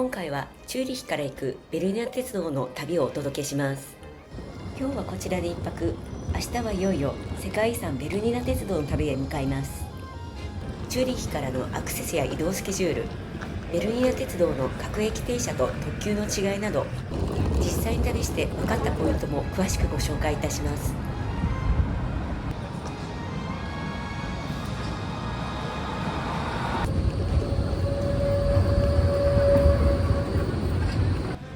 今回はチューリヒから行くベルニナ鉄道の旅をお届けします。今日はこちらで1泊、明日はいよいよ世界遺産ベルニナ鉄道の旅へ向かいます。チューリヒからのアクセスや移動スケジュール、ベルニナ鉄道の各駅停車と特急の違いなど、実際に旅して分かったポイントも詳しくご紹介いたします。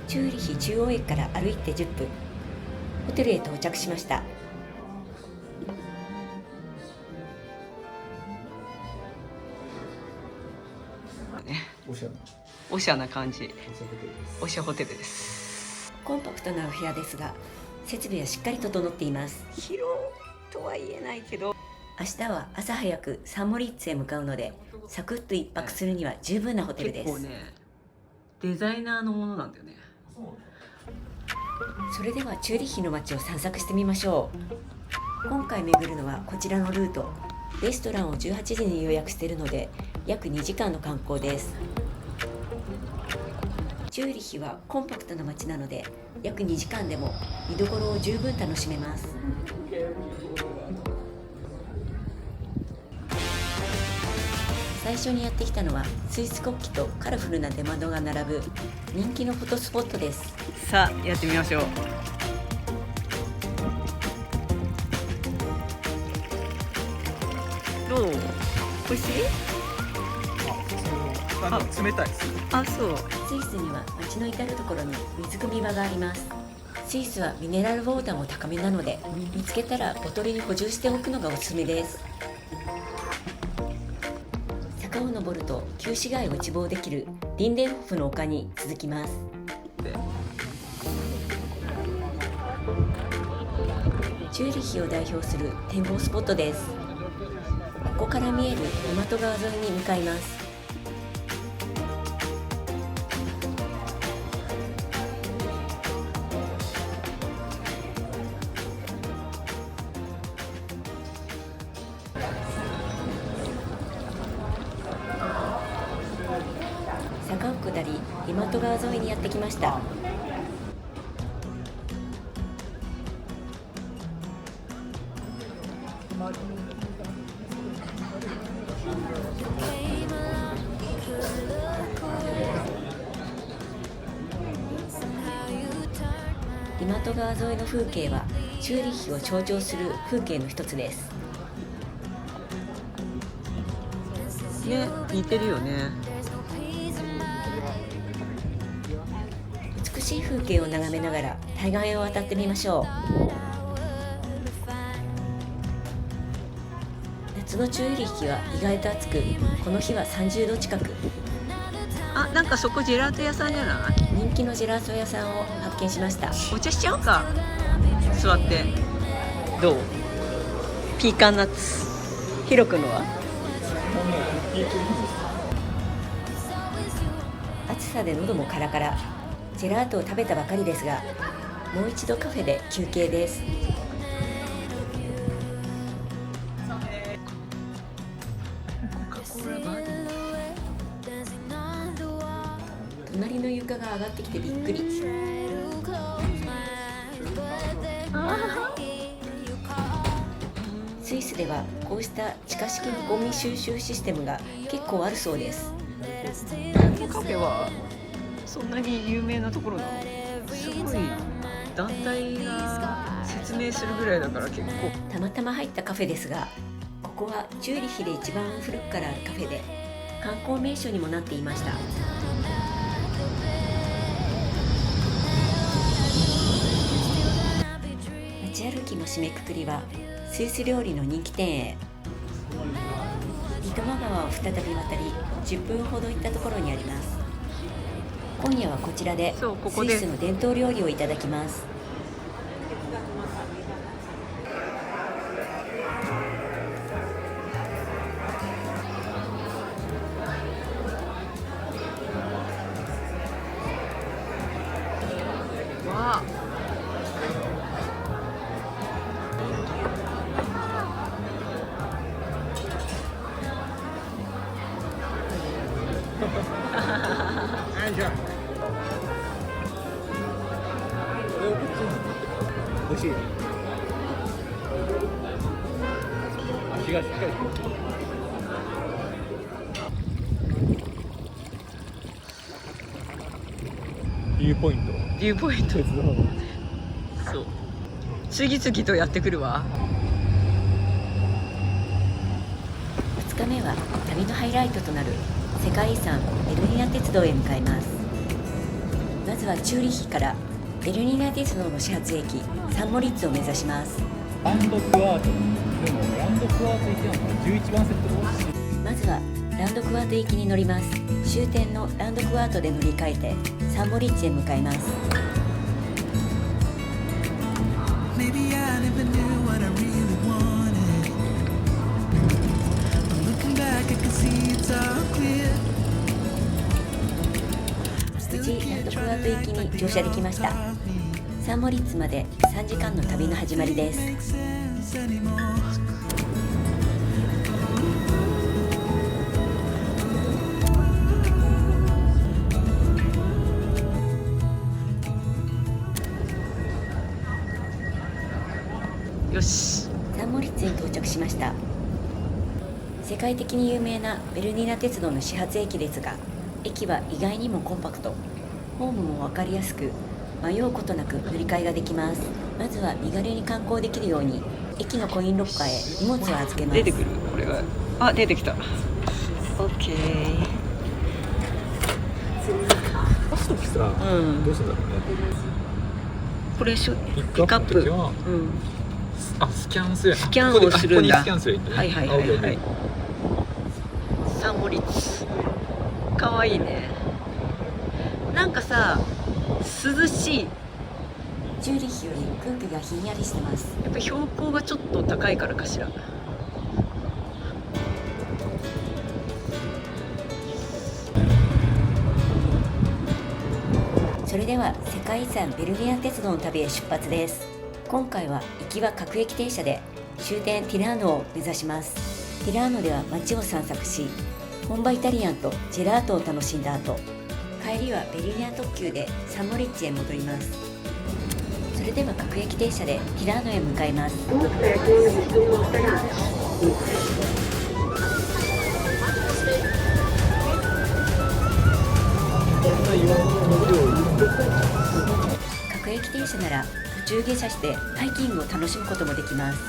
チューリヒ中央駅から歩いて10分、ホテルへ到着しました。おしゃな感じ。おしゃホテルです。コンパクトなお部屋ですが、設備はしっかり整っています。広いとは言えないけど、明日は朝早くサンモリッツへ向かうので、サクッと一泊するには十分なホテルです。結構ね、デザイナーのものなんだよね。それではチューリッヒの街を散策してみましょう。今回巡るのはこちらのルート。レストランを18時に予約しているので、約2時間の観光です。チューリッヒはコンパクトな街なので、約2時間でも見どころを十分楽しめます。最初にやってきたのはスイス国旗とカラフルな出窓が並ぶ人気のフォトスポットです。さあやってみましょう。どう？美味しい？冷たいです。あ、そう。スイスには街の至る所に水汲み場があります。スイスはミネラルウォーターも高めなので、見つけたらボトルに補充しておくのがおすすめです。坂を登ると旧市街を一望できるリンデンホフの丘に続きます。チューリッヒを代表する展望スポットです。ここから見える大和川沿いに向かいます。坂を下り、大和川沿いにやってきました。大和川沿いの風景はチューリッヒを象徴する風景の一つです。ね、似てるよね。美しい風景を眺めながら対岸へ渡ってみましょう。夏のチューリッヒは意外と暑く、この日は30度近く。あ、なんかそこジェラート屋さんじゃない？人気のジェラート屋さんを発見しました。お茶しちゃうか。座って。どう？ピーカンナッツ。ヒロくのは？暑さで喉もカラカラ。ジェラートを食べたばかりですが、もう一度カフェで休憩です。隣の床が上がってきてびっくり。スイスではこうした地下式のゴミ収集システムが結構あるそうです。カフェはそんなに有名なところなの？すごい団体が説明するぐらいだから結構。たまたま入ったカフェですが、ここはチューリッヒで一番古くからあるカフェで、観光名所にもなっていました。街歩きの締めくくりはスイス料理の人気店へ。リトマ川を再び渡り10分ほど行ったところにあります。今夜はこちらでスイスの伝統料理をいただきます。わあ、はい、じゃあ美味しい。味がしっかり。ビューポイント。ビューポイント。そう。次々とやってくるわ。2日目は旅のハイライトとなる世界遺産ベルニナ鉄道へ向かいます。まずはチューリッヒからベルニナ鉄道の始発駅サンモリッツを目指します。ランドクワート。でもランドクワート行きなのか11番セット。まずはランドクワート行きに乗ります。終点のランドクワートで乗り換えてサンモリッツへ向かいます。Maybe I never knew what I really wanted. But looking back, I can see it's all clear. 無事ランドクワート行きに乗車できました。サンモリッツまで3時間の旅の始まりです。 Makes sense anymore. よし。サンモリッツに到着しました。世界的に有名なベルニナ鉄道の始発駅ですが、駅は意外にもコンパクト、ホームも分かりやすく、迷うことなく乗り換えができます。まずは身軽に観光できるように駅のコインロッカーへ荷物を預けます。出てくる。これが。あ、出てきた。オッケー。出すときさ、うんどうするんだろうね。これピピックアップ。の時はうん。あ、スキャンする。スキャンをするんだ。ここにスキャンするんだね。はいはいはいはい。サンモリッツ。かわいいね。なんかさ、涼しい。やチューリッヒより空気がひんやりしてます。っぱ標高がちょっと高いからかしら。それでは世界遺産ベルニナ鉄道の旅へ出発です。今回は行きは各駅停車で終点ティラーノを目指します。ティラーノでは街を散策し、本場イタリアンとジェラートを楽しんだ後、帰りはベルニナ特急でサンモリッツへ戻ります。それでは各駅停車でティラーノへ向かいます。各駅停車なら途中下車してハイキングを楽しむこともできます。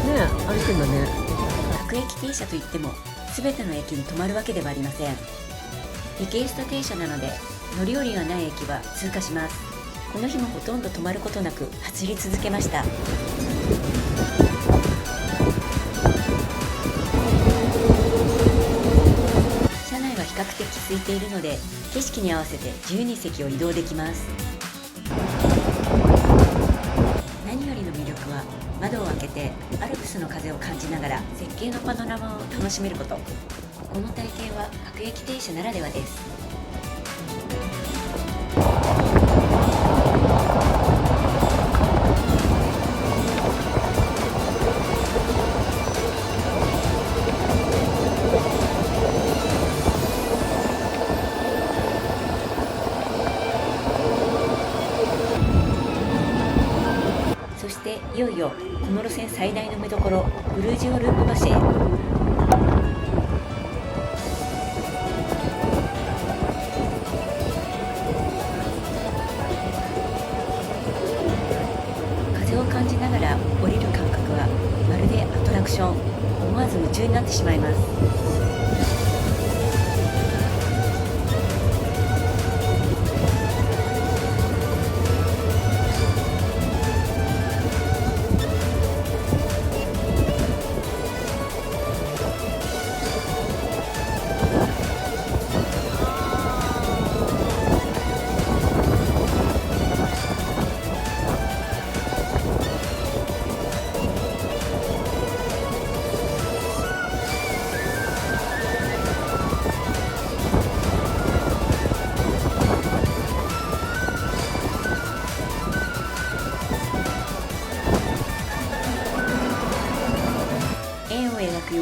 ね、歩くんだね。各駅停車といっても全ての駅に止まるわけではありません。リクエスト停車なので乗り降りがない駅は通過します。この日もほとんど止まることなく走り続けました。車内は比較的空いているので景色に合わせて自由に席を移動できます。何よりの魅力は窓を開けてアルプスの風を感じながら絶景のパノラマを楽しめること。この体験は各駅停車ならではです。そしていよいよこの路線最大の見どころブルージオループ橋へ。風を感じながら降りる感覚はまるでアトラクション。思わず夢中になってしまいます。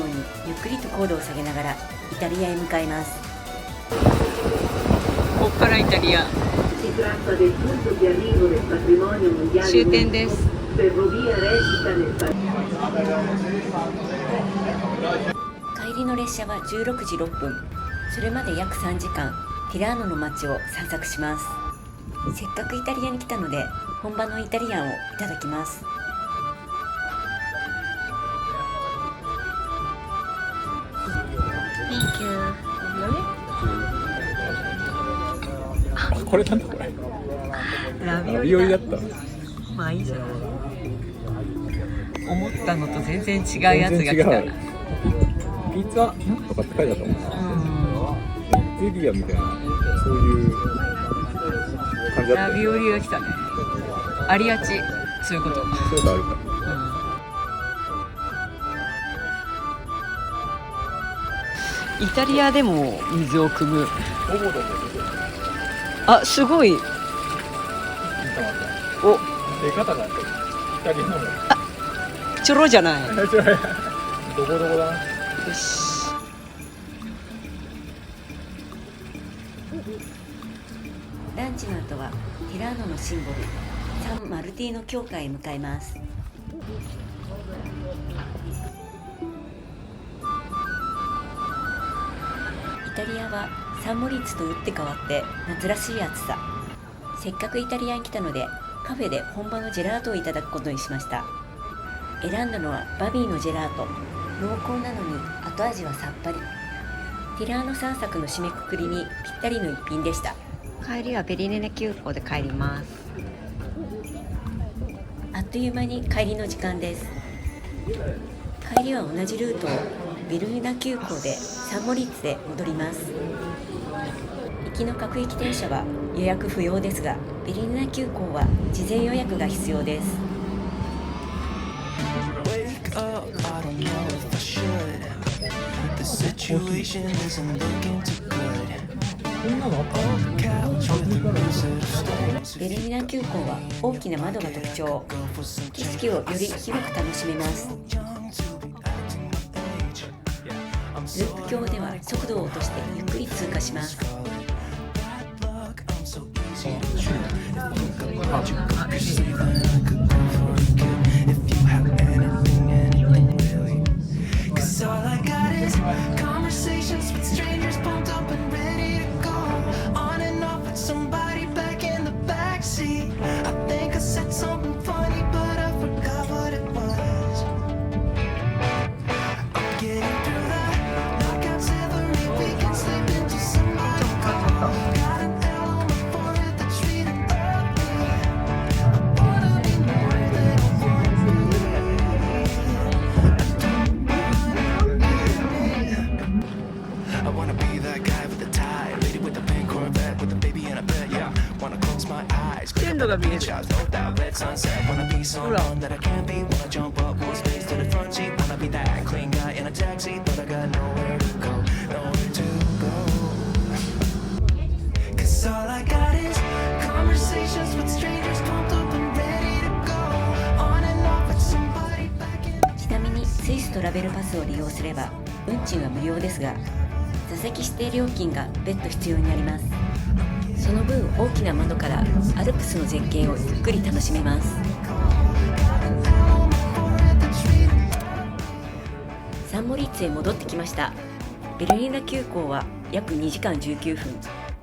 うにゆっくりと高度を下げながらイタリアへ向かいます。ここからイタリア終点です。帰りの列車は16時6分。それまで約3時間ティラーノの街を散策します。せっかくイタリアに来たので本場のイタリアンをいただきます。Thank you。あ、これなんだこれ。ラビオラビオリリだ。だった。まあいいじゃない。思ったのと全然違うやつが来た。全然違う。ピッツァなんとかって書いてあったもん。エリアみたいなそういう感じだった。ラビオリが来たね。アリアチ、そういうこと。そういうのあるか。イタリアでも水を汲む。オボドンあ、すごい。お、出方がイタリアのもちょろじゃない。どこどこだな。よし。ランチの後はティラーノのシンボルサン・マルティーノ教会へ向かいます。イタリアはサンモリッツと打って変わって夏らしい暑さ。せっかくイタリアに来たのでカフェで本場のジェラートをいただくことにしました。選んだのはバビーのジェラート。濃厚なのに後味はさっぱり。ティラーノ散策の締めくくりにぴったりの一品でした。帰りはベリネネ急行で帰ります。あっという間に帰りの時間です。帰りは同じルートをベルニナ急行でサンモリッツで戻ります。行きの各駅停車は予約不要ですが、ベルニナ急行は事前予約が必要です。Wake up, I don't know if I should. The situation isn't looking too good. こんなのあった Couch with a blizzard of stones. ベルニナ急行は大きな窓が特徴。景色をより広く楽しめます。ループ橋では速度を落としてゆっくり通過します。Cause all I got is conversations with strangers pumped up and ready to go. On and off with somebody back in the backseat. I think I said something funny, but I forgot what it was. I'm getting through the knockouts every week and slip into somebody call. Got an L on my forehead that's reading ugly. I wanna be more than I want to be. I wanna be that guy with the tie, lady with the pink Corvette, with the baby in a bed, yeah. Wanna close my eyes, 線路が見える。 shots, roll that red sunset. Wanna be someone that I can't be. Wanna jump up, more space to the front seat. Wanna be that clean guy in a taxi, but I got nowhere to go, nowhere to go. Cause all I got is conversations with strangers pumped up and ready to go. On and off with somebody back in. ちなみにスイストラベルパスを利用すれば運賃は無料ですが、座席指定料金が別途必要になります。その分大きな窓からアルプスの絶景をゆっくり楽しめます。サンモリッツへ戻ってきました。ベルニナ急行は約2時間19分。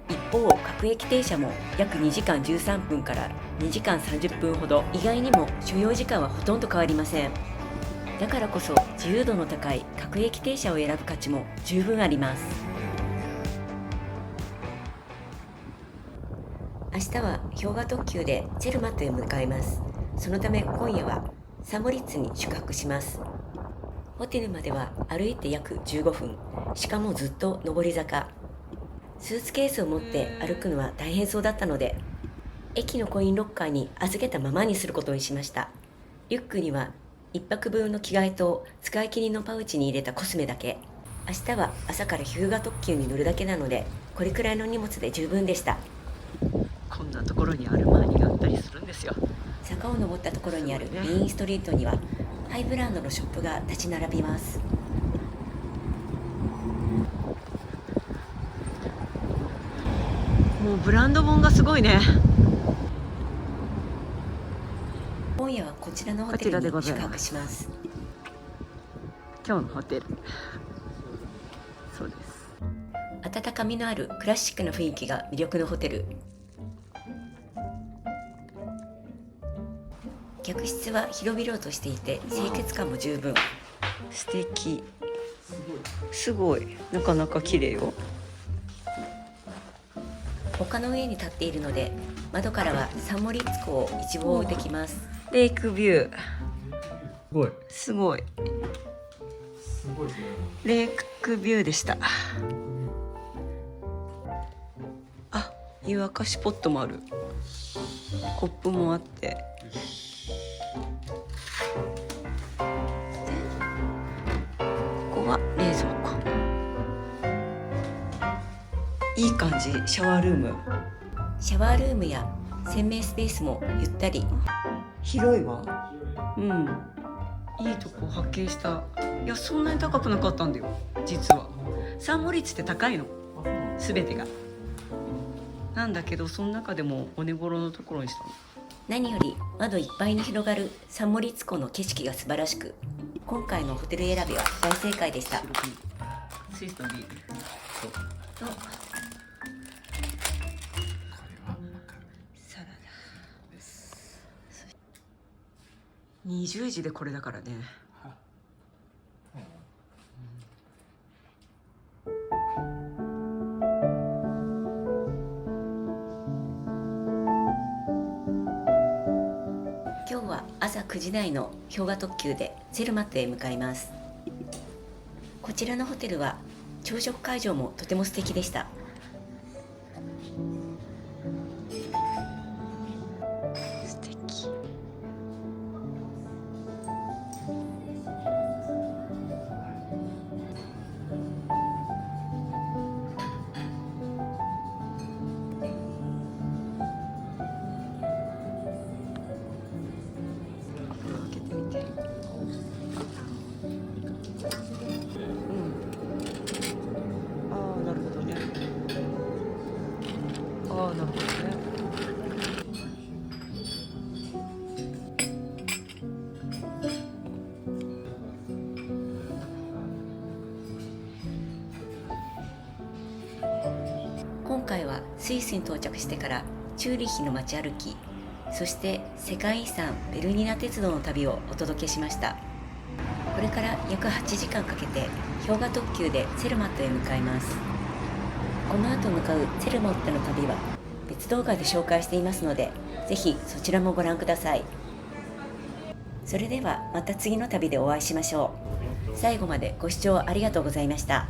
一方各駅停車も約2時間13分から2時間30分ほど。意外にも所要時間はほとんど変わりません。だからこそ自由度の高い各駅停車を選ぶ価値も十分あります。明日は氷河特急でチェルマットへ向かいます。そのため今夜はサンモリッツに宿泊します。ホテルまでは歩いて約15分。しかもずっと上り坂。スーツケースを持って歩くのは大変そうだったので、駅のコインロッカーに預けたままにすることにしました。リュックには1泊分の着替えと使い切りのパウチに入れたコスメだけ。明日は朝から氷河特急に乗るだけなので、これくらいの荷物で十分でした。こんなところにアルマーニがあったりするんですよ。坂を登ったところにあるメインストリートにはハイブランドのショップが立ち並びます。もうブランド本がすごいね。今夜はこちらのホテルに宿泊します。今日のホテル、そうです。温かみのあるクラシックな雰囲気が魅力のホテル。客室は広々としていて清潔感も十分。素敵、すごい、なかなか綺麗よ。丘の上に立っているので窓からはサンモリッツ湖を一望できます。レイクビュー、すごい。すごい。すごいですね。レイクビューでした。あ、湯沸かしポットもある。コップもあって。ここは冷蔵庫。いい感じ。シャワールーム。シャワールームや洗面スペースもゆったり。広いわ。うん。いいとこ発見した。いや、そんなに高くなかったんだよ。実は。サンモリッツって高いの。すべてが。なんだけど、その中でもお値頃のところにしたの。何より窓いっぱいに広がるサンモリッツ湖の景色が素晴らしく、今回のホテル選びは大正解でした。スイスのビール。そう。とこれはサラダ。20時でこれだからね。今日は朝9時台の氷河特急でゼルマットへ向かいます。こちらのホテルは朝食会場もとても素敵でした。素敵。開けてみて。ああ、なるほどね。ああ、なるほどね。今回はスイスに到着してからチューリッヒの街歩き、そして世界遺産ベルニナ鉄道の旅をお届けしました。これから約8時間かけて氷河特急でツェルマットへ向かいます。この後向かうツェルマットの旅は別動画で紹介していますので、ぜひそちらもご覧ください。それではまた次の旅でお会いしましょう。最後までご視聴ありがとうございました。